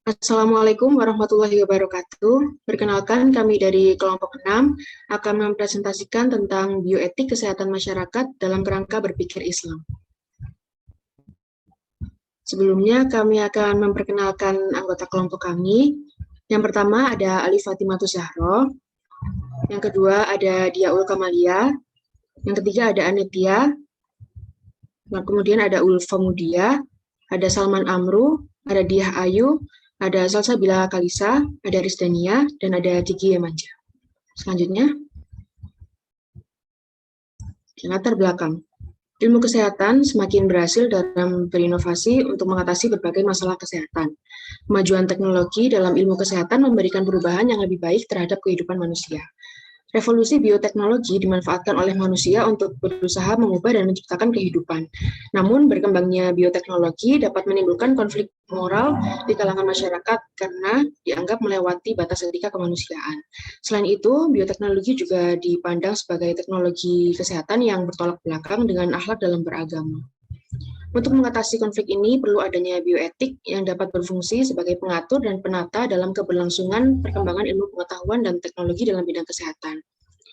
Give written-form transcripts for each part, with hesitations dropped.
Assalamualaikum warahmatullahi wabarakatuh. Perkenalkan, kami dari kelompok 6 akan mempresentasikan tentang bioetik kesehatan masyarakat dalam kerangka berpikir Islam. Sebelumnya, kami akan memperkenalkan anggota kelompok kami. Yang pertama ada Alif Fatimatus Zahro. Yang kedua ada Diaul Kamalia. Yang ketiga ada Anetia. Nah, kemudian ada Ulfa Mudia, ada Salman Amru, ada Diah Ayu, ada Salsabila Kalisa, ada Rizdania, dan ada Tiki Yamanja. Selanjutnya, latar belakang. Ilmu kesehatan semakin berhasil dalam berinovasi untuk mengatasi berbagai masalah kesehatan. Kemajuan teknologi dalam ilmu kesehatan memberikan perubahan yang lebih baik terhadap kehidupan manusia. Revolusi bioteknologi dimanfaatkan oleh manusia untuk berusaha mengubah dan menciptakan kehidupan. Namun, berkembangnya bioteknologi dapat menimbulkan konflik moral di kalangan masyarakat karena dianggap melewati batas etika kemanusiaan. Selain itu, bioteknologi juga dipandang sebagai teknologi kesehatan yang bertolak belakang dengan akhlak dalam beragama. Untuk mengatasi konflik ini, perlu adanya bioetik yang dapat berfungsi sebagai pengatur dan penata dalam keberlangsungan perkembangan ilmu pengetahuan dan teknologi dalam bidang kesehatan.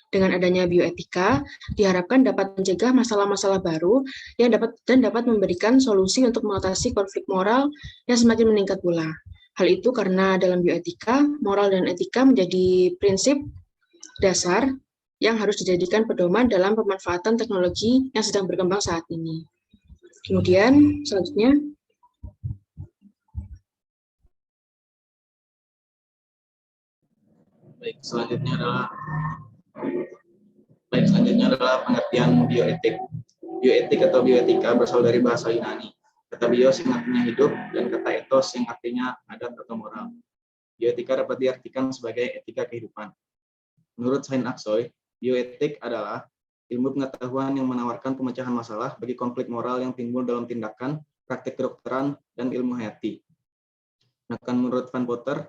Dengan adanya bioetika, diharapkan dapat mencegah masalah-masalah baru yang dapat memberikan solusi untuk mengatasi konflik moral yang semakin meningkat pula. Hal itu karena dalam bioetika, moral dan etika menjadi prinsip dasar yang harus dijadikan pedoman dalam pemanfaatan teknologi yang sedang berkembang saat ini. Kemudian, selanjutnya, selanjutnya adalah pengertian bioetik. Bioetik atau bioetika berasal dari bahasa Yunani. Kata bios yang artinya hidup dan kata etos yang artinya adat atau moral. Bioetika dapat diartikan sebagai etika kehidupan. Menurut Sain Aksoy, bioetik adalah ilmu pengetahuan yang menawarkan pemecahan masalah bagi konflik moral yang timbul dalam tindakan, praktik kedokteran, dan ilmu hayati. Bahkan menurut Van Potter,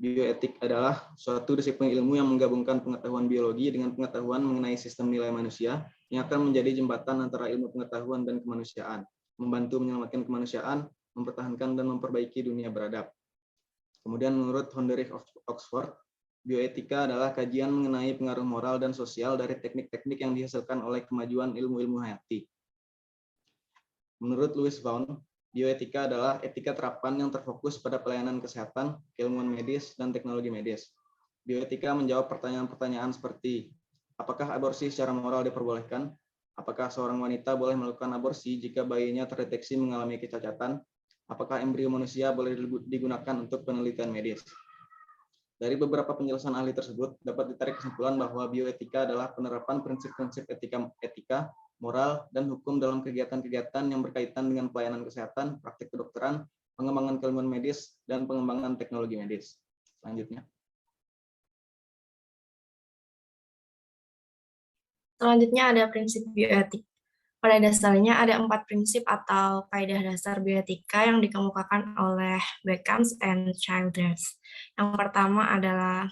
bioetik adalah suatu disiplin ilmu yang menggabungkan pengetahuan biologi dengan pengetahuan mengenai sistem nilai manusia yang akan menjadi jembatan antara ilmu pengetahuan dan kemanusiaan, membantu menyelamatkan kemanusiaan, mempertahankan dan memperbaiki dunia beradab. Kemudian menurut Honderich Oxford, bioetika adalah kajian mengenai pengaruh moral dan sosial dari teknik-teknik yang dihasilkan oleh kemajuan ilmu-ilmu hayati. Menurut Louis Vaughan, bioetika adalah etika terapan yang terfokus pada pelayanan kesehatan, keilmuan medis, dan teknologi medis. Bioetika menjawab pertanyaan-pertanyaan seperti, apakah aborsi secara moral diperbolehkan? Apakah seorang wanita boleh melakukan aborsi jika bayinya terdeteksi mengalami kecacatan? Apakah embrio manusia boleh digunakan untuk penelitian medis? Dari beberapa penjelasan ahli tersebut, dapat ditarik kesimpulan bahwa bioetika adalah penerapan prinsip-prinsip etika, moral, dan hukum dalam kegiatan-kegiatan yang berkaitan dengan pelayanan kesehatan, praktik kedokteran, pengembangan keilmuan medis, dan pengembangan teknologi medis. Selanjutnya. Selanjutnya ada prinsip bioetik. Pada dasarnya ada 4 prinsip atau kaidah dasar bioetika yang dikemukakan oleh Beckhamp and Childress. Yang pertama adalah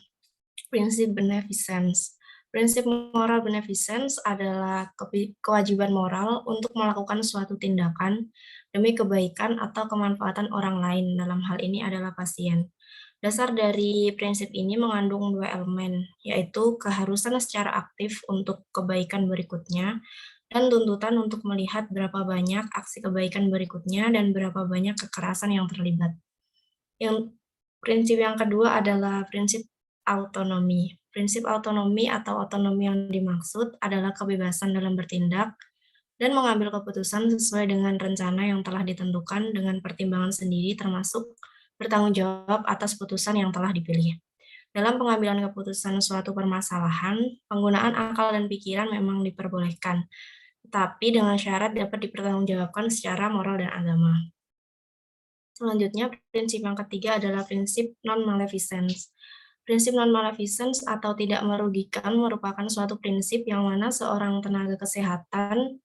prinsip beneficence. Prinsip moral beneficence adalah kewajiban moral untuk melakukan suatu tindakan demi kebaikan atau kemanfaatan orang lain, dalam hal ini adalah pasien. Dasar dari prinsip ini mengandung 2 elemen, yaitu keharusan secara aktif untuk kebaikan berikutnya, dan tuntutan untuk melihat berapa banyak aksi kebaikan berikutnya dan berapa banyak kekerasan yang terlibat. Prinsip yang kedua adalah prinsip autonomi. Prinsip autonomi atau otonomi yang dimaksud adalah kebebasan dalam bertindak dan mengambil keputusan sesuai dengan rencana yang telah ditentukan dengan pertimbangan sendiri, termasuk bertanggung jawab atas putusan yang telah dipilih. Dalam pengambilan keputusan suatu permasalahan, penggunaan akal dan pikiran memang diperbolehkan, tetapi dengan syarat dapat dipertanggungjawabkan secara moral dan agama. Selanjutnya, prinsip yang ketiga adalah prinsip non-maleficence. Prinsip non-maleficence atau tidak merugikan merupakan suatu prinsip yang mana seorang tenaga kesehatan,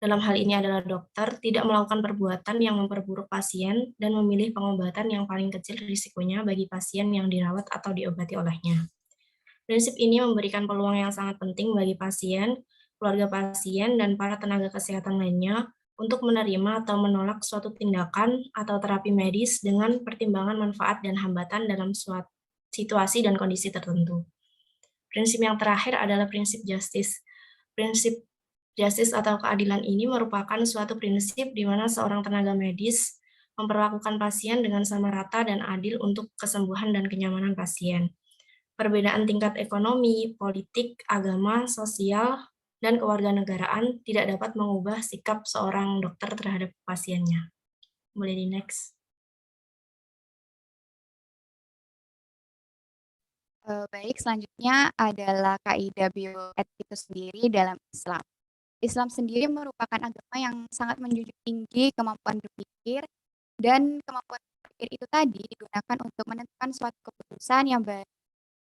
dalam hal ini adalah dokter, tidak melakukan perbuatan yang memperburuk pasien dan memilih pengobatan yang paling kecil risikonya bagi pasien yang dirawat atau diobati olehnya. Prinsip ini memberikan peluang yang sangat penting bagi pasien, keluarga pasien, dan para tenaga kesehatan lainnya untuk menerima atau menolak suatu tindakan atau terapi medis dengan pertimbangan manfaat dan hambatan dalam suatu situasi dan kondisi tertentu. Prinsip yang terakhir adalah prinsip justice. Prinsip justice atau keadilan ini merupakan suatu prinsip di mana seorang tenaga medis memperlakukan pasien dengan sama rata dan adil untuk kesembuhan dan kenyamanan pasien. Perbedaan tingkat ekonomi, politik, agama, sosial, dan kewarganegaraan tidak dapat mengubah sikap seorang dokter terhadap pasiennya. Boleh di next. Baik, selanjutnya adalah kaidah bioetik itu sendiri dalam Islam. Islam sendiri merupakan agama yang sangat menjunjung tinggi kemampuan berpikir, dan kemampuan berpikir itu tadi digunakan untuk menentukan suatu keputusan yang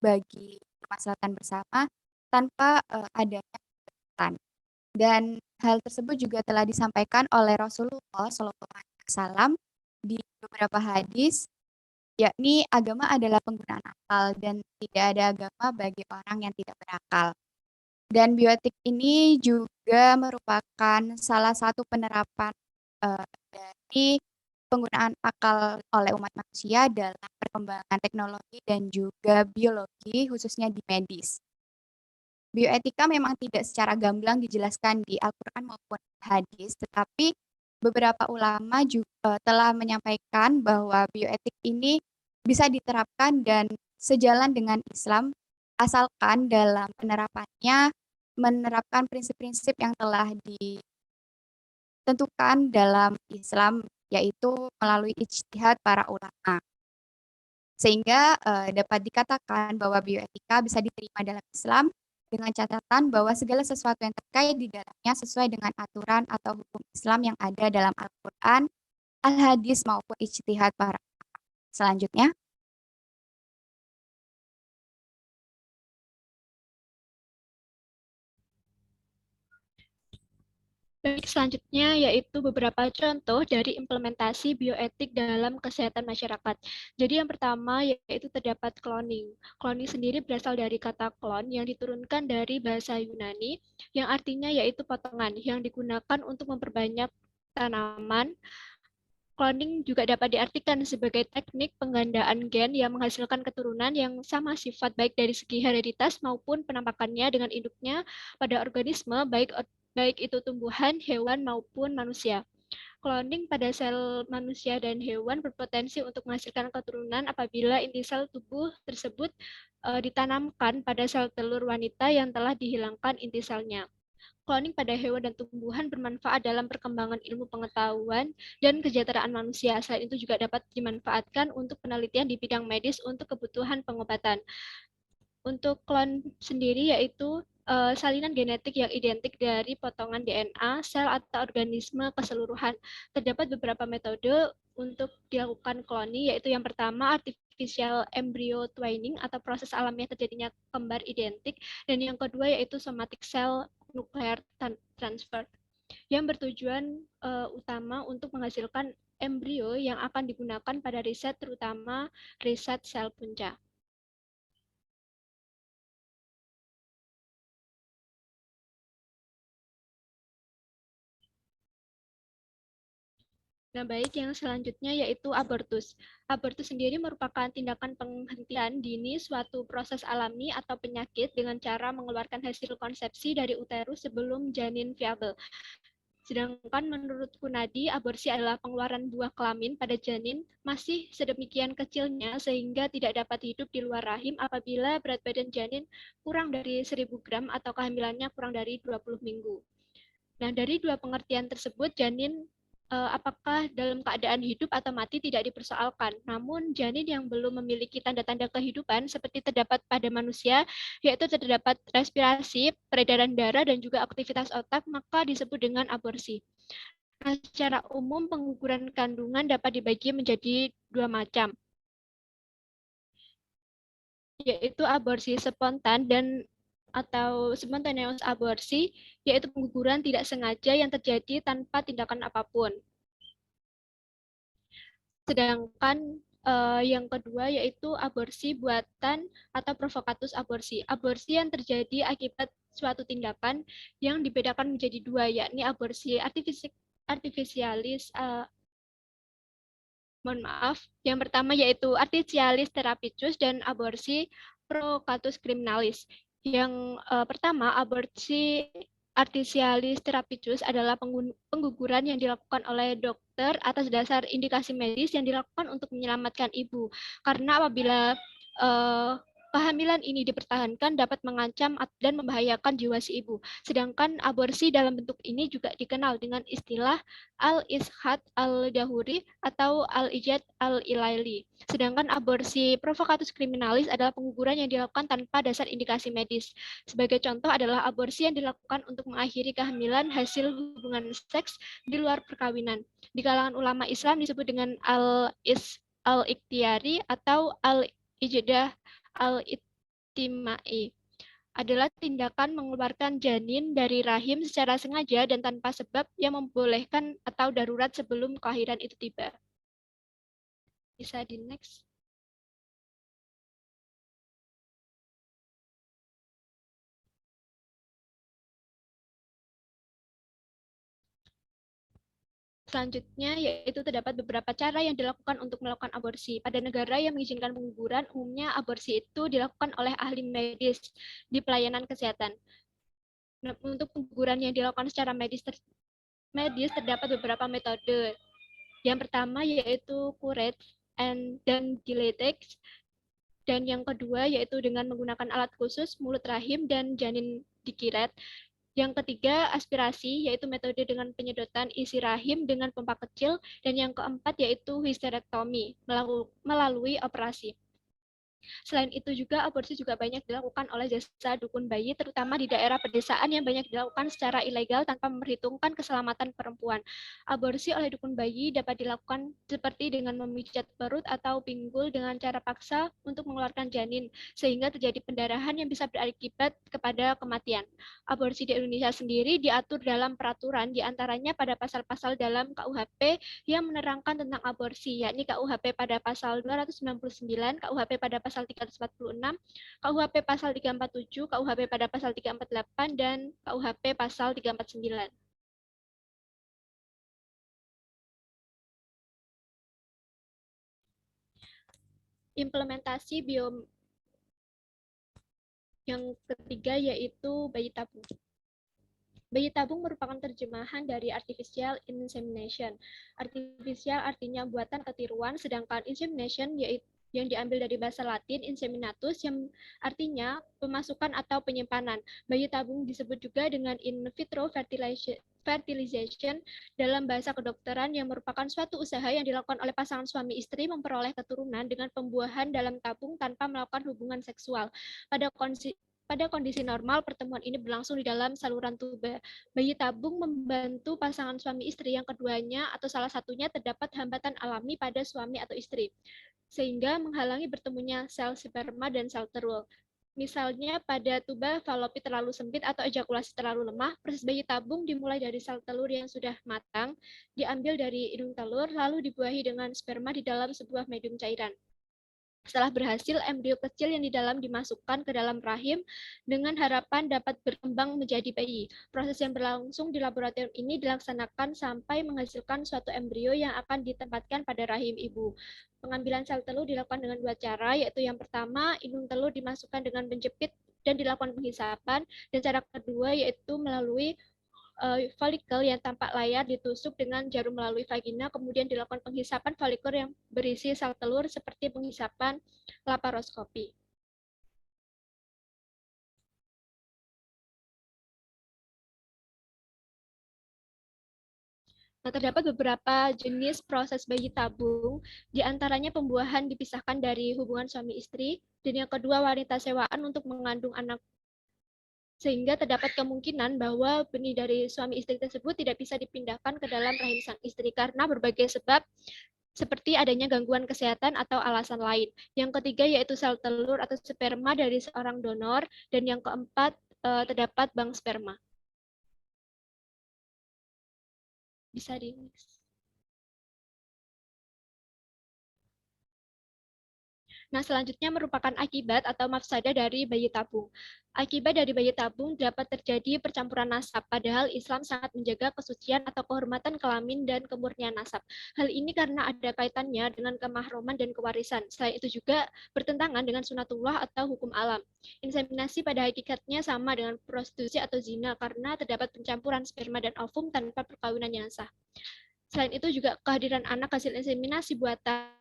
bagi kemaslahatan bersama tanpa adanya ketakutan. Dan hal tersebut juga telah disampaikan oleh Rasulullah SAW di beberapa hadis, yakni agama adalah penggunaan akal dan tidak ada agama bagi orang yang tidak berakal. Dan bioetik ini juga merupakan salah satu penerapan dari penggunaan akal oleh umat manusia dalam perkembangan teknologi dan juga biologi, khususnya di medis. Bioetika memang tidak secara gamblang dijelaskan di Al-Quran maupun hadis, tetapi beberapa ulama juga telah menyampaikan bahwa bioetik ini bisa diterapkan dan sejalan dengan Islam, asalkan dalam penerapannya menerapkan prinsip-prinsip yang telah ditentukan dalam Islam, yaitu melalui ijtihad para ulama. Sehingga dapat dikatakan bahwa bioetika bisa diterima dalam Islam dengan catatan bahwa segala sesuatu yang terkait di dalamnya sesuai dengan aturan atau hukum Islam yang ada dalam Al-Quran, Al-Hadis maupun ijtihad para ulama. Selanjutnya, Baik, selanjutnya yaitu beberapa contoh dari implementasi bioetik dalam kesehatan masyarakat. Jadi yang pertama yaitu terdapat cloning. Cloning sendiri berasal dari kata clone yang diturunkan dari bahasa Yunani yang artinya yaitu potongan yang digunakan untuk memperbanyak tanaman. Cloning juga dapat diartikan sebagai teknik penggandaan gen yang menghasilkan keturunan yang sama sifat baik dari segi hereditas maupun penampakannya dengan induknya pada organisme baik itu tumbuhan, hewan maupun manusia. Cloning pada sel manusia dan hewan berpotensi untuk menghasilkan keturunan apabila inti sel tubuh tersebut ditanamkan pada sel telur wanita yang telah dihilangkan inti selnya. Cloning pada hewan dan tumbuhan bermanfaat dalam perkembangan ilmu pengetahuan dan kesejahteraan manusia. Selain itu juga dapat dimanfaatkan untuk penelitian di bidang medis untuk kebutuhan pengobatan. Untuk klon sendiri yaitu salinan genetik yang identik dari potongan DNA, sel atau organisme keseluruhan. Terdapat beberapa metode untuk dilakukan cloning, yaitu yang pertama artificial embryo twining atau proses alamiah terjadinya kembar identik, dan yang kedua yaitu somatic cell nuclear transfer yang bertujuan utama untuk menghasilkan embrio yang akan digunakan pada riset, terutama riset sel punca. Nah, baik, yang selanjutnya yaitu abortus. Abortus sendiri merupakan tindakan penghentian dini suatu proses alami atau penyakit dengan cara mengeluarkan hasil konsepsi dari uterus sebelum janin viabel. Sedangkan menurut Kunadi, aborsi adalah pengeluaran buah kelamin pada janin masih sedemikian kecilnya sehingga tidak dapat hidup di luar rahim apabila berat badan janin kurang dari 1000 gram atau kehamilannya kurang dari 20 minggu. Nah, dari dua pengertian tersebut, janin apakah dalam keadaan hidup atau mati tidak dipersoalkan. Namun, janin yang belum memiliki tanda-tanda kehidupan seperti terdapat pada manusia, yaitu terdapat respirasi, peredaran darah, dan juga aktivitas otak, maka disebut dengan aborsi. Nah, secara umum, pengguguran kandungan dapat dibagi menjadi dua macam, yaitu aborsi spontan dan atau spontaneous aborsi, yaitu pengguguran tidak sengaja yang terjadi tanpa tindakan apapun. Sedangkan yang kedua yaitu aborsi buatan atau provokatus aborsi. Aborsi yang terjadi akibat suatu tindakan yang dibedakan menjadi dua, yakni aborsi artificialis mohon maaf, yang pertama yaitu Artificialis therapicus dan aborsi procatus criminalis. Yang pertama, aborsi Artificialis therapicus adalah pengguguran yang dilakukan oleh dokter atas dasar indikasi medis yang dilakukan untuk menyelamatkan ibu. Karena apabila kehamilan ini dipertahankan dapat mengancam dan membahayakan jiwa si ibu. Sedangkan aborsi dalam bentuk ini juga dikenal dengan istilah al-ishat al-dahuri atau al-ijad al-ilaili. Sedangkan aborsi provocatus criminalis adalah pengguguran yang dilakukan tanpa dasar indikasi medis. Sebagai contoh adalah aborsi yang dilakukan untuk mengakhiri kehamilan hasil hubungan seks di luar perkawinan. Di kalangan ulama Islam disebut dengan al-ikhtiyari atau al-ijadah al-ittimai. Adalah tindakan mengeluarkan janin dari rahim secara sengaja dan tanpa sebab yang membolehkan atau darurat sebelum kelahiran itu tiba. Bisa di next. Selanjutnya, yaitu terdapat beberapa cara yang dilakukan untuk melakukan aborsi. Pada negara yang mengizinkan pengguguran, umumnya aborsi itu dilakukan oleh ahli medis di pelayanan kesehatan. Untuk pengguguran yang dilakukan secara medis terdapat beberapa metode. Yang pertama yaitu curette dan dilatex. Dan yang kedua yaitu dengan menggunakan alat khusus, mulut rahim, dan janin dikiret. Yang ketiga, aspirasi, yaitu metode dengan penyedotan isi rahim dengan pompa kecil. Dan yang keempat, yaitu histerektomi, melalui operasi. Selain itu juga aborsi juga banyak dilakukan oleh jasa dukun bayi, terutama di daerah pedesaan yang banyak dilakukan secara ilegal tanpa memperhitungkan keselamatan perempuan. Aborsi oleh dukun bayi dapat dilakukan seperti dengan memijat perut atau pinggul dengan cara paksa untuk mengeluarkan janin, sehingga terjadi pendarahan yang bisa berakibat kepada kematian. Aborsi di Indonesia sendiri diatur dalam peraturan, diantaranya pada pasal-pasal dalam KUHP yang menerangkan tentang aborsi, yakni KUHP pada pasal 299, KUHP pada pasal 346, KUHP pasal 347, KUHP pada pasal 348, dan KUHP pasal 349. Implementasi yang ketiga yaitu bayi tabung. Bayi tabung merupakan terjemahan dari artificial insemination. Artificial artinya buatan ketiruan, sedangkan insemination yaitu yang diambil dari bahasa Latin inseminatus yang artinya pemasukan atau penyimpanan. Bayi tabung disebut juga dengan in vitro fertilization dalam bahasa kedokteran yang merupakan suatu usaha yang dilakukan oleh pasangan suami istri memperoleh keturunan dengan pembuahan dalam tabung tanpa melakukan hubungan seksual. Pada kondisi normal, pertemuan ini berlangsung di dalam saluran tuba. Bayi tabung membantu pasangan suami istri yang keduanya atau salah satunya terdapat hambatan alami pada suami atau istri, sehingga menghalangi bertemunya sel sperma dan sel telur. Misalnya pada tuba falopi terlalu sempit atau ejakulasi terlalu lemah, proses bayi tabung dimulai dari sel telur yang sudah matang, diambil dari hidung telur, lalu dibuahi dengan sperma di dalam sebuah medium cairan. Setelah berhasil, embrio kecil yang di dalam dimasukkan ke dalam rahim dengan harapan dapat berkembang menjadi bayi. Proses yang berlangsung di laboratorium ini dilaksanakan sampai menghasilkan suatu embrio yang akan ditempatkan pada rahim ibu. Pengambilan sel telur dilakukan dengan dua cara, yaitu yang pertama, indung telur dimasukkan dengan menjepit dan dilakukan penghisapan, dan cara kedua yaitu melalui folikel yang tampak layar ditusuk dengan jarum melalui vagina, kemudian dilakukan penghisapan folikel yang berisi sel telur seperti penghisapan laparoskopi. Nah, terdapat beberapa jenis proses bayi tabung, diantaranya pembuahan dipisahkan dari hubungan suami istri, dan yang kedua wanita sewaan untuk mengandung anak, sehingga terdapat kemungkinan bahwa benih dari suami istri tersebut tidak bisa dipindahkan ke dalam rahim sang istri karena berbagai sebab, seperti adanya gangguan kesehatan atau alasan lain. Yang ketiga yaitu sel telur atau sperma dari seorang donor, dan yang keempat terdapat bank sperma. Bisa di next. Nah, selanjutnya merupakan akibat atau mafsadah dari bayi tabung. Akibat dari bayi tabung dapat terjadi percampuran nasab, padahal Islam sangat menjaga kesucian atau kehormatan kelamin dan kemurnian nasab. Hal ini karena ada kaitannya dengan kemahroman dan kewarisan. Selain itu juga bertentangan dengan sunatullah atau hukum alam. Inseminasi pada hakikatnya sama dengan prostitusi atau zina karena terdapat pencampuran sperma dan ovum tanpa perkawinan yang sah. Selain itu juga kehadiran anak hasil inseminasi buatan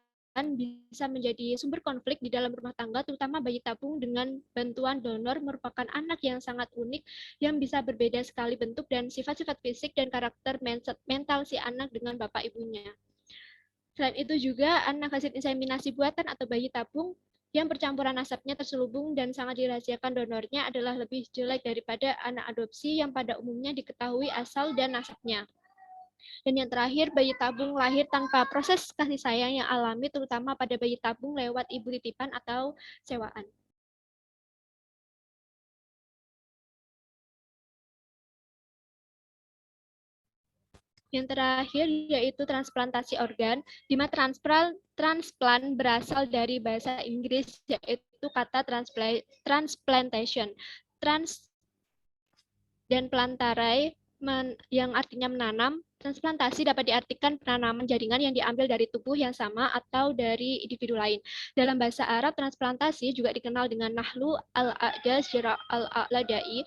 bisa menjadi sumber konflik di dalam rumah tangga, terutama bayi tabung dengan bantuan donor merupakan anak yang sangat unik yang bisa berbeda sekali bentuk dan sifat-sifat fisik dan karakter mental si anak dengan bapak ibunya. Selain itu juga anak hasil inseminasi buatan atau bayi tabung yang percampuran nasabnya terselubung dan sangat dirahasiakan donornya adalah lebih jelek daripada anak adopsi yang pada umumnya diketahui asal dan nasabnya. Dan yang terakhir, bayi tabung lahir tanpa proses kasih sayang yang alami, terutama pada bayi tabung lewat ibu titipan atau sewaan. Yang terakhir yaitu transplantasi organ, di mana transplant berasal dari bahasa Inggris yaitu kata transplantation. Trans dan plantarai yang artinya menanam. Transplantasi dapat diartikan penanaman jaringan yang diambil dari tubuh yang sama atau dari individu lain. Dalam bahasa Arab, transplantasi juga dikenal dengan nahlu al-a'da syira al-a'ladai.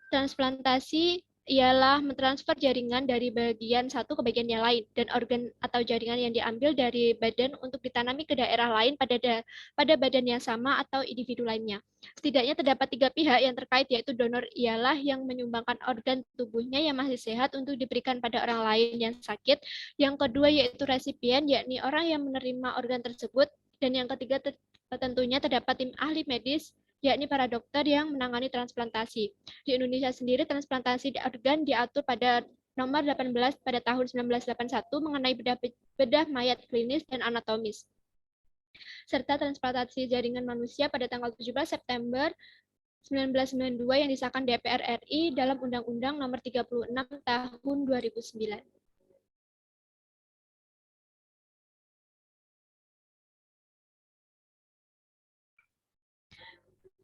Transplantasi ialah mentransfer jaringan dari bagian satu ke bagian yang lain, dan organ atau jaringan yang diambil dari badan untuk ditanami ke daerah lain pada badan yang sama atau individu lainnya. Setidaknya terdapat 3 pihak yang terkait, yaitu donor ialah yang menyumbangkan organ tubuhnya yang masih sehat untuk diberikan pada orang lain yang sakit. Yang kedua yaitu resipien, yakni orang yang menerima organ tersebut. Dan yang ketiga tentunya terdapat tim ahli medis, yakni para dokter yang menangani transplantasi. Di Indonesia sendiri, transplantasi organ diatur pada nomor 18 pada tahun 1981 mengenai bedah mayat klinis dan anatomis, serta transplantasi jaringan manusia pada tanggal 17 September 1992 yang disahkan DPR RI dalam Undang-Undang Nomor 36 Tahun 2009.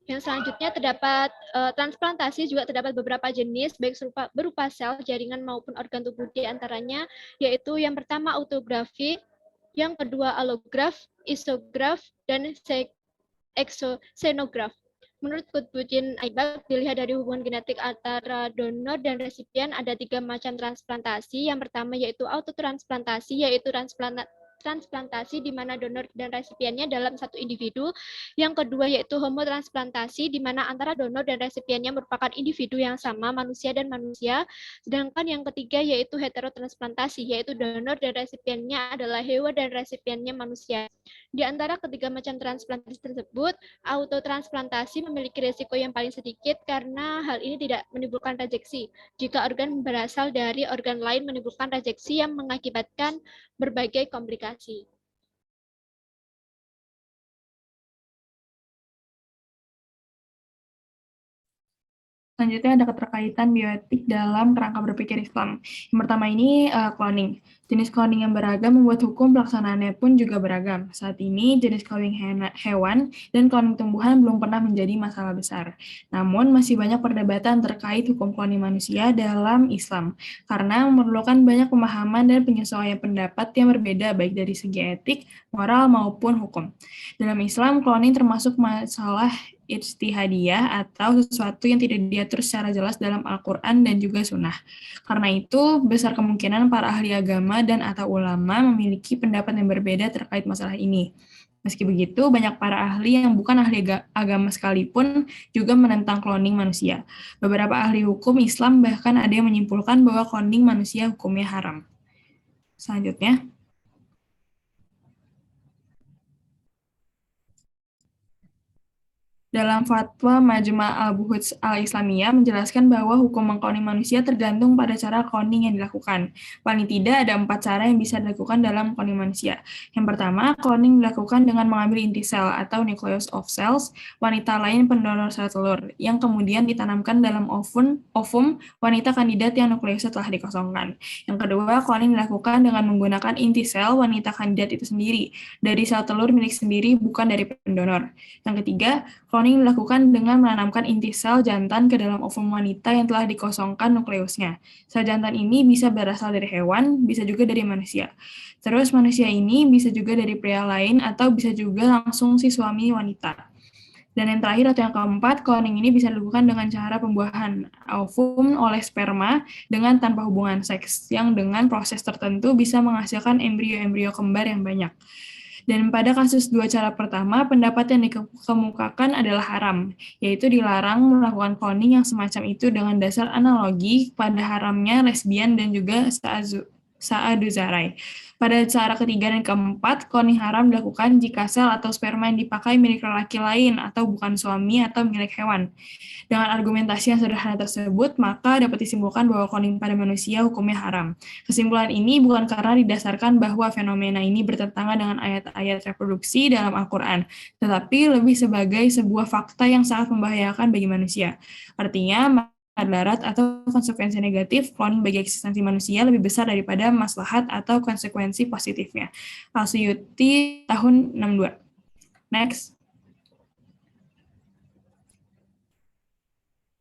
Yang selanjutnya terdapat transplantasi juga terdapat beberapa jenis, baik berupa sel, jaringan maupun organ tubuh, di antaranya yaitu yang pertama autografi, yang kedua alograf, isograf, dan xenograf. Menurut Kutbuddin Aibak, dilihat dari hubungan genetik antara donor dan resipien ada 3 macam transplantasi. Yang pertama yaitu autotransplantasi, yaitu transplantasi di mana donor dan resipiennya dalam satu individu. Yang kedua yaitu homotransplantasi, di mana antara donor dan resipiennya merupakan individu yang sama, manusia dan manusia. Sedangkan yang ketiga yaitu heterotransplantasi, yaitu donor dan resipiennya adalah hewan dan resipiennya manusia. Di antara ketiga macam transplantasi tersebut, autotransplantasi memiliki risiko yang paling sedikit karena hal ini tidak menimbulkan rejeksi. Jika organ berasal dari organ lain menimbulkan rejeksi yang mengakibatkan berbagai komplikasi. Selanjutnya ada keterkaitan bioetik dalam kerangka berpikir Islam. Yang pertama ini cloning. Jenis cloning yang beragam membuat hukum pelaksanaannya pun juga beragam. Saat ini jenis cloning hewan dan cloning tumbuhan belum pernah menjadi masalah besar. Namun masih banyak perdebatan terkait hukum cloning manusia dalam Islam karena memerlukan banyak pemahaman dan penyesuaian pendapat yang berbeda baik dari segi etik, moral maupun hukum. Dalam Islam, cloning termasuk masalah ijtihadiyah atau sesuatu yang tidak diatur secara jelas dalam Al-Quran dan juga Sunnah. Karena itu, besar kemungkinan para ahli agama dan atau ulama memiliki pendapat yang berbeda terkait masalah ini. Meski begitu, banyak para ahli yang bukan ahli agama sekalipun juga menentang cloning manusia. Beberapa ahli hukum Islam bahkan ada yang menyimpulkan bahwa cloning manusia hukumnya haram. Selanjutnya. Dalam fatwa Majma' al-Buhuth al-Islamiyah menjelaskan bahwa hukum mengkloning manusia tergantung pada cara cloning yang dilakukan. Paling tidak ada 4 cara yang bisa dilakukan dalam cloning manusia. Yang pertama, cloning dilakukan dengan mengambil inti sel atau nucleus of cells wanita lain pendonor sel telur, yang kemudian ditanamkan dalam ovum wanita kandidat yang nukleusnya telah dikosongkan. Yang kedua, cloning dilakukan dengan menggunakan inti sel wanita kandidat itu sendiri, dari sel telur milik sendiri bukan dari pendonor. Yang ketiga, cloning dilakukan dengan menanamkan inti sel jantan ke dalam ovum wanita yang telah dikosongkan nukleusnya. Sel jantan ini bisa berasal dari hewan, bisa juga dari manusia. Terus manusia ini bisa juga dari pria lain atau bisa juga langsung si suami wanita. Dan yang terakhir atau yang keempat, cloning ini bisa dilakukan dengan cara pembuahan ovum oleh sperma dengan tanpa hubungan seks, yang dengan proses tertentu bisa menghasilkan embrio-embrio kembar yang banyak. Dan pada kasus 2 cara pertama, pendapat yang dikemukakan adalah haram, yaitu dilarang melakukan cloning yang semacam itu dengan dasar analogi pada haramnya lesbian dan juga sa'aduzarai. Pada cara ketiga dan keempat, cloning haram dilakukan jika sel atau sperma yang dipakai milik lelaki lain atau bukan suami atau milik hewan. Dengan argumentasi yang sederhana tersebut, maka dapat disimpulkan bahwa cloning pada manusia hukumnya haram. Kesimpulan ini bukan karena didasarkan bahwa fenomena ini bertentangan dengan ayat-ayat reproduksi dalam Al-Quran, tetapi lebih sebagai sebuah fakta yang sangat membahayakan bagi manusia. Artinya, darat atau konsekuensi negatif cloning bagi eksistensi manusia lebih besar daripada maslahat atau konsekuensi positifnya. Al-Suyuti tahun 62. Next.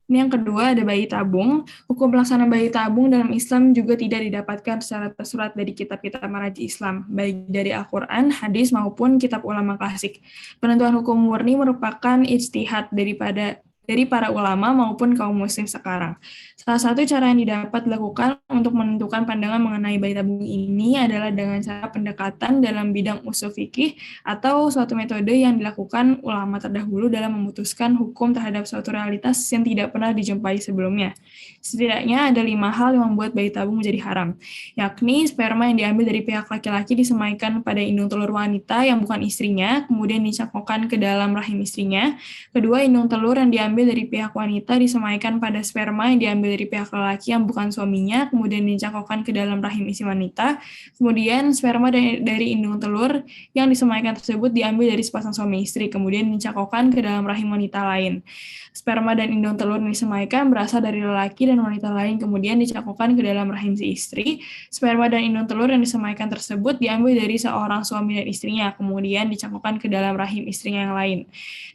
Ini yang kedua ada bayi tabung. Hukum pelaksanaan bayi tabung dalam Islam juga tidak didapatkan secara tersurat dari kitab-kitab marji Islam, baik dari Al-Quran, hadis, maupun kitab ulama klasik. Penentuan hukum murni merupakan ijtihad dari para ulama maupun kaum muslim sekarang. Salah satu cara yang dapat dilakukan untuk menentukan pandangan mengenai bayi tabung ini adalah dengan cara pendekatan dalam bidang usul fikih atau suatu metode yang dilakukan ulama terdahulu dalam memutuskan hukum terhadap suatu realitas yang tidak pernah dijumpai sebelumnya. Setidaknya ada 5 hal yang membuat bayi tabung menjadi haram, yakni sperma yang diambil dari pihak laki-laki disemaikan pada indung telur wanita yang bukan istrinya, kemudian dicangkokkan ke dalam rahim istrinya. Kedua, indung telur yang diambil dari pihak wanita disemaikan pada sperma yang diambil dari pihak lelaki yang bukan suaminya, kemudian dicangkokkan ke dalam rahim isi wanita. Kemudian sperma dari indung telur yang disemaikan tersebut diambil dari sepasang suami istri, kemudian dicangkokkan ke dalam rahim wanita lain. Sperma dan indung telur yang disemaikan berasal dari lelaki dan wanita lain, kemudian dicangkokkan ke dalam rahim si istri. Sperma dan indung telur yang disemaikan tersebut diambil dari seorang suami dan istrinya, kemudian dicangkokkan ke dalam rahim istrinya yang lain.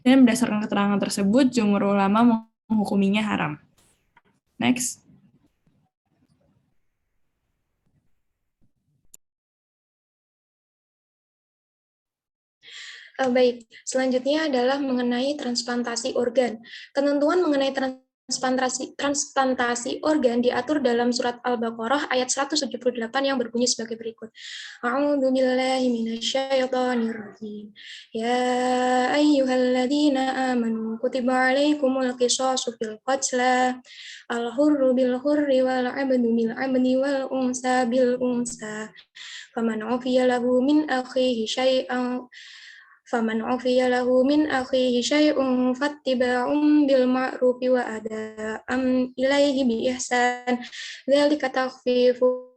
Dan berdasarkan keterangan tersebut, jumhur ulama menghukuminya haram. Next. Baik, selanjutnya adalah mengenai transplantasi organ. Ketentuan mengenai transplantasi organ diatur dalam surat Al-Baqarah ayat 178 yang berbunyi sebagai berikut. A'udzu billahi minasyaitonir rajim. Ya ayyuhalladzina amanu kutiba 'alaikumul qisasu fil qatla al-hurru bil hurri wal 'abdu bil 'abdi wal unsa bil unsa. Faman 'ufiya lahu min akhihi syai'an fattiba'un bil ma'rufi wa ada'an ilaihi bi ihsan dzalika takhfifum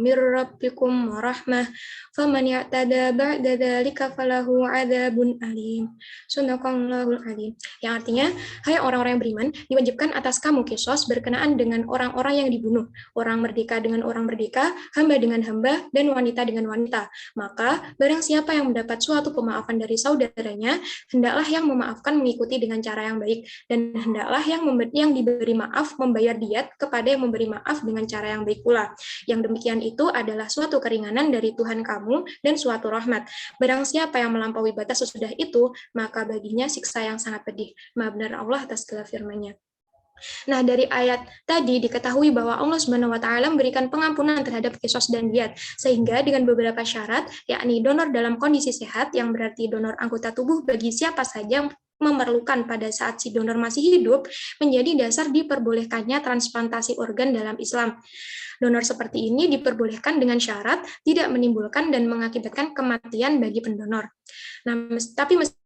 mir rabbikum wa rahmah faman ya'tada ba'da dzalika falahu 'adzabun alim. Shadaqallahul alim. Yang artinya, hai orang-orang yang beriman, diwajibkan atas kamu qisas berkenaan dengan orang-orang yang dibunuh, orang merdeka dengan orang merdeka, hamba dengan hamba, dan wanita dengan wanita. Maka, barang siapa yang mendapat suatu pemaafan dari saudaranya, hendaklah yang memaafkan mengikuti dengan cara yang baik, dan hendaklah yang diberi maaf membayar diat kepada yang memberi maaf dengan cara yang baik pula. Yang demikian itu adalah suatu keringanan dari Tuhan kamu dan suatu rahmat. Barang siapa yang melampaui batas sesudah itu, maka baginya siksa yang sangat pedih. Maha benar Allah atas segala firman-Nya. Nah, dari ayat tadi diketahui bahwa Allah Subhanahu wa taala memberikan pengampunan terhadap qisas dan diat, sehingga dengan beberapa syarat, yakni donor dalam kondisi sehat, yang berarti donor anggota tubuh bagi siapa saja yang memerlukan pada saat si donor masih hidup, menjadi dasar diperbolehkannya transplantasi organ dalam Islam. Donor seperti ini diperbolehkan dengan syarat tidak menimbulkan dan mengakibatkan kematian bagi pendonor. Nah, tapi meskipun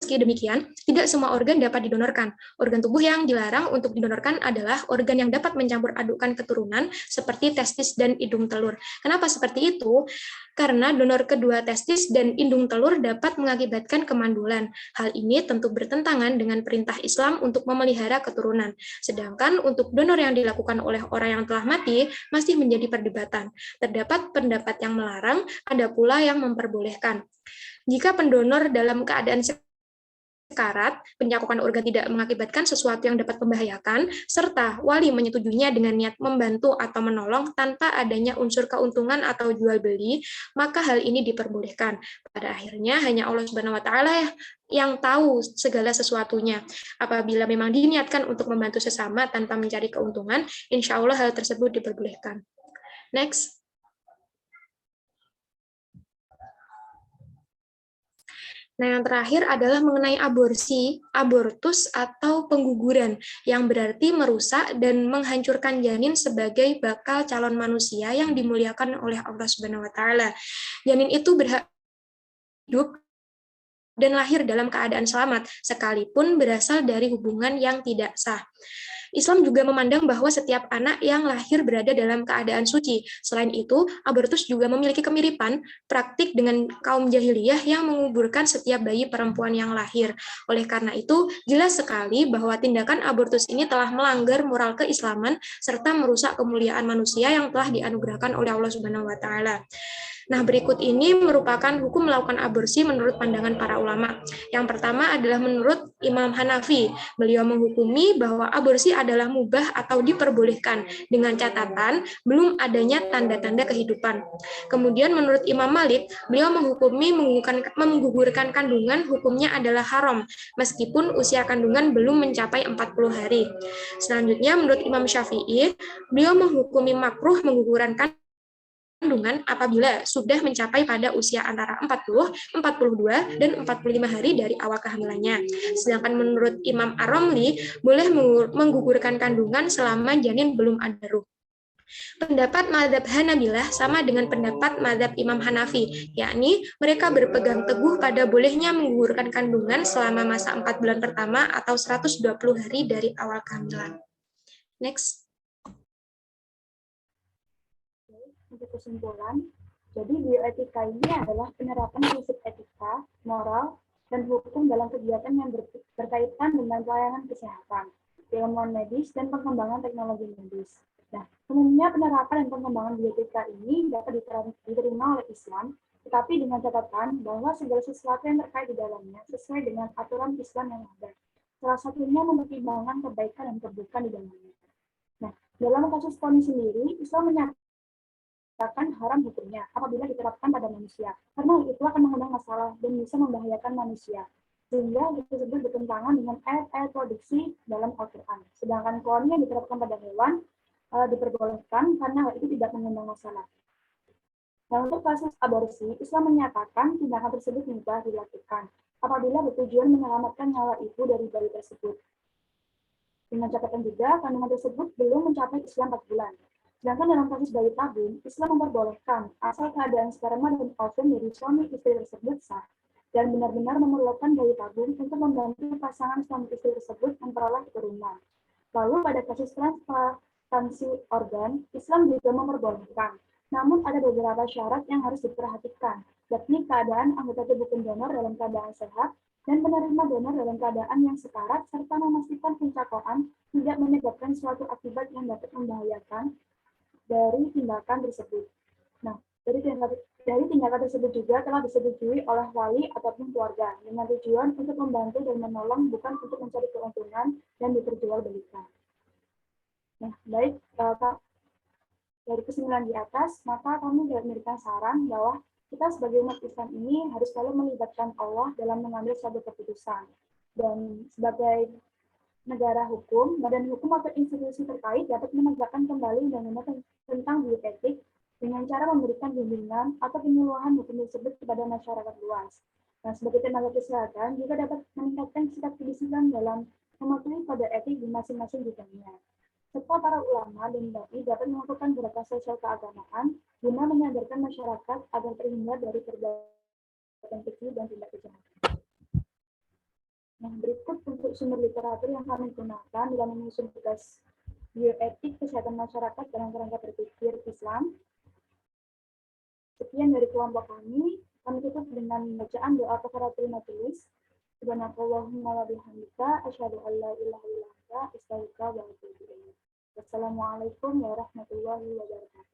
meski demikian, tidak semua organ dapat didonorkan. Organ tubuh yang dilarang untuk didonorkan adalah organ yang dapat mencampur adukan keturunan seperti testis dan hidung telur. Kenapa seperti itu? Karena donor kedua testis dan hidung telur dapat mengakibatkan kemandulan. Hal ini tentu bertentangan dengan perintah Islam untuk memelihara keturunan. Sedangkan untuk donor yang dilakukan oleh orang yang telah mati masih menjadi perdebatan. Terdapat pendapat yang melarang, ada pula yang memperbolehkan. Jika pendonor dalam keadaan sekarat, pencakupan organ tidak mengakibatkan sesuatu yang dapat membahayakan, serta wali menyetujuinya dengan niat membantu atau menolong tanpa adanya unsur keuntungan atau jual beli, maka hal ini diperbolehkan. Pada akhirnya hanya Allah Subhanahu wa taala yang tahu segala sesuatunya. Apabila memang diniatkan untuk membantu sesama tanpa mencari keuntungan, insya Allah hal tersebut diperbolehkan. Next. Nah, yang terakhir adalah mengenai aborsi, abortus atau pengguguran, yang berarti merusak dan menghancurkan janin sebagai bakal calon manusia yang dimuliakan oleh Allah Subhanahu wa taala. Janin itu berhak hidup dan lahir dalam keadaan selamat, sekalipun berasal dari hubungan yang tidak sah. Islam juga memandang bahwa setiap anak yang lahir berada dalam keadaan suci. Selain itu, abortus juga memiliki kemiripan praktik dengan kaum jahiliyah yang menguburkan setiap bayi perempuan yang lahir. Oleh karena itu, jelas sekali bahwa tindakan abortus ini telah melanggar moral keislaman serta merusak kemuliaan manusia yang telah dianugerahkan oleh Allah Subhanahu wa taala. Nah, berikut ini merupakan hukum melakukan aborsi menurut pandangan para ulama. Yang pertama adalah menurut Imam Hanafi. Beliau menghukumi bahwa aborsi adalah mubah atau diperbolehkan dengan catatan belum adanya tanda-tanda kehidupan. Kemudian menurut Imam Malik, beliau menghukumi menggugurkan kandungan hukumnya adalah haram meskipun usia kandungan belum mencapai 40 hari. Selanjutnya menurut Imam Syafi'i, beliau menghukumi makruh menggugurkan kandungan apabila sudah mencapai pada usia antara 40, 42, dan 45 hari dari awal kehamilannya. Sedangkan menurut Imam Ar-Romli, boleh menggugurkan kandungan selama janin belum ada ruh. Pendapat mazhab Hanabilah sama dengan pendapat mazhab Imam Hanafi, yakni mereka berpegang teguh pada bolehnya menggugurkan kandungan selama masa 4 bulan pertama atau 120 hari dari awal kehamilan. Next. Untuk kesimpulan, jadi bioetika ini adalah penerapan prinsip etika, moral, dan hukum dalam kegiatan yang berkaitan dengan pelayanan kesehatan, ilmuwan medis, dan pengembangan teknologi medis. Nah, umumnya penerapan dan pengembangan bioetika ini dapat diterima oleh Islam, tetapi dengan catatan bahwa segala sesuatu yang terkait di dalamnya sesuai dengan aturan Islam yang ada. Salah satunya mempertimbangkan kebaikan dan keburukan di dalamnya. Nah, dalam kasus KONI sendiri, Islam menyatakan haram hukumnya apabila diterapkan pada manusia, karena itu akan mengundang masalah dan bisa membahayakan manusia, sehingga disebut bertentangan dengan ayat-ayat produksi dalam Al-Quran. Sedangkan KONI yang diterapkan pada hewan diperbolehkan karena hal itu tidak mengundang masalah. Nah, untuk kasus aborsi, Islam menyatakan tindakan tersebut mudah dilakukan apabila bertujuan menyelamatkan nyawa ibu dari bayi tersebut. Dengan catatan juga, kandungan tersebut belum mencapai usia 4 bulan. Sedangkan dalam kasus bayi tabung, Islam memperbolehkan asal keadaan sperma dan ovum dari suami istri tersebut sah dan benar-benar memerlukan bayi tabung untuk membantu pasangan suami istri tersebut memperoleh keturunan. Lalu pada kasus transplantasi organ, Islam juga memperbolehkan. Namun ada beberapa syarat yang harus diperhatikan, yakni keadaan anggota tubuh pendonor dalam keadaan sehat dan penerima donor dalam keadaan yang sekarat serta memastikan pencakauan tidak menyebabkan suatu akibat yang dapat membahayakan dari tindakan tersebut. Nah, dari tindakan tersebut juga telah disetujui oleh wali ataupun keluarga dengan tujuan untuk membantu dan menolong, bukan untuk mencari keuntungan dan diperjualbelikan. Nah, baik, dari kesimpulan di atas, maka kami memberikan saran bahwa kita sebagai umat Islam ini harus selalu melibatkan Allah dalam mengambil suatu keputusan. Dan sebagai negara hukum, badan hukum atau institusi terkait dapat menegakkan kembali undang-undang tentang bioetik dengan cara memberikan bimbingan atau penyuluhan hukum tersebut kepada masyarakat luas. Nah, sebagai tenaga kesehatan juga dapat meningkatkan sikap kedisiplinan dalam mematuhi kode etik di masing-masing bidangnya. Serta para ulama dan dai dapat melakukan gerakan sosial keagamaan guna menyadarkan masyarakat agar terhindar dari perbuatan keji dan tindak kejahatan. Nah, berikut untuk sumber literatur yang kami gunakan dalam menyusun tugas bioetik kesehatan masyarakat dalam kerangka berpikir Islam. Sekian dari kelompok kami tutup dengan bacaan doa kafaratul majelis. Subhanakallahumma wa bihamdika asyhadu an la ilaha illa anta astaghfiruka wa atubu ilaik. Wassalamualaikum warahmatullahi wabarakatuh.